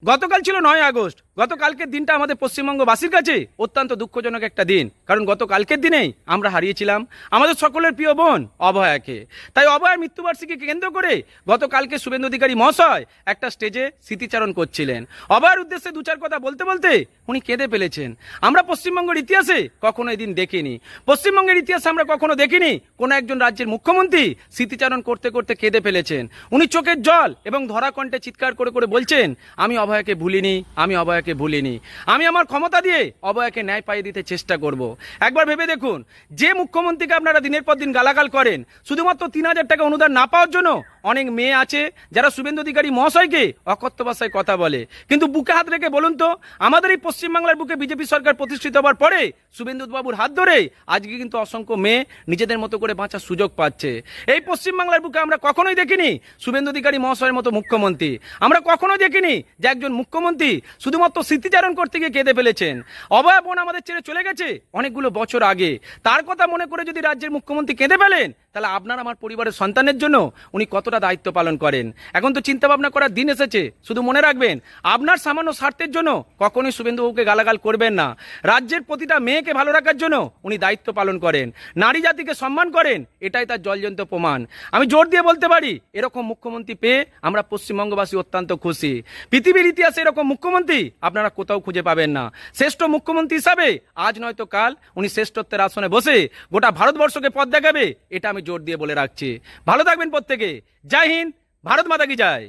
গতকাল ছিল 9 আগস্ট। গতকালকের দিনটা আমাদের পশ্চিমবঙ্গবাসীর কাছে অত্যন্ত দুঃখজনক একটা দিন, কারণ গতকালকের দিনেই আমরা হারিয়েছিলাম আমাদের সকলের প্রিয় বোন অভয়াকে। তাই অভয়ার মৃত্যুবার্ষিকীকে কেন্দ্র করে গতকালকে শুভেন্দু অধিকারী মহাশয় একটা স্টেজে স্মৃতিচারণ করছিলেন। অভয়ার উদ্দেশ্যে দু চার কথা বলতে বলতে উনি কেঁদে ফেলেছেন। আমরা পশ্চিমবঙ্গের ইতিহাসে কখনো এদিন দেখিনি, পশ্চিমবঙ্গের ইতিহাসে আমরা কখনো দেখিনি কোনো একজন রাজ্যের মুখ্যমন্ত্রী স্মৃতিচারণ করতে করতে কেঁদে ফেলেছেন। উনি চোখের জল এবং ধরা কণ্ঠে চিৎকার করে করে বলছেন, আমি অভয়াকে ভুলিনি, আমি অভয়াকে ভুলিনি, আমি আমার ক্ষমতা দিয়ে অভয়াকে ন্যায় পাইয়ে দিতে চেষ্টা করব। একবার ভেবে দেখুন, যে মুখ্যমন্ত্রীকে আপনারা দিনের পর দিন গালাগাল করেন শুধুমাত্র 3,000 টাকা অনুদান না পাওয়ার জন্য, অনেক মেয়ে আছে যারা শুভেন্দু অধিকারী মহাশয়কে অকথ্য ভাষায় কথা বলে, কিন্তু বুকে হাত রেখে বলুন তো, আমাদের এই পশ্চিমবাংলার বুকে বিজেপি সরকার প্রতিষ্ঠিত হওয়ার পরে শুভেন্দু বাবুর হাত ধরে আজকে কিন্তু অসংখ্য মেয়ে নিজেদের মতো করে বাঁচার সুযোগ পাচ্ছে। এই পশ্চিমবাংলার বুকে আমরা কখনোই দেখিনি শুভেন্দু অধিকারী মহাশয়ের মতো মুখ্যমন্ত্রী, আমরা কখনোই দেখিনি যে একজন মুখ্যমন্ত্রী শুধুমাত্র স্মৃতিচারণ করতে গিয়ে কেঁদে ফেলেছেন। অভয়া বোন আমাদের ছেড়ে চলে গেছে অনেকগুলো বছর আগে, তার কথা মনে করে যদি রাজ্যের মুখ্যমন্ত্রী কেঁদে ফেলেন, তাহলে আপনার আমার পরিবারের সন্তানের জন্য উনি কতটা দায়িত্ব পালন করেন। এখন তো চিন্তা ভাবনা করার দিন এসেছে। শুধু মনে রাখবেন, আপনার সামান্য স্বার্থের জন্য কখনোই শুভেন্দুবাবুকে গালাগাল করবেন না। রাজ্যের প্রতিটা মেয়েকে ভালো রাখার জন্য উনি দায়িত্ব পালন করেন, নারী জাতিকে সম্মান করেন, এটাই তার জলজন্ত প্রমাণ। আমি জোর দিয়ে বলতে পারি, এরকম মুখ্যমন্ত্রী পেয়ে আমরা পশ্চিমবঙ্গবাসী অত্যন্ত খুশি। পৃথিবীর ইতিহাসে এরকম মুখ্যমন্ত্রী আপনারা কোথাও খুঁজে পাবেন না। শ্রেষ্ঠ মুখ্যমন্ত্রী হিসাবে আজ নয়তো কাল উনি শ্রেষ্ঠত্বের আসনে বসে গোটা ভারতবর্ষকে পথ দেখাবে, এটা আমি জোর দিয়ে বলে রাখছি। ভালো থাকবেন প্রত্যেকে। জয় হিন্দ, ভারত মাতা কি জয়।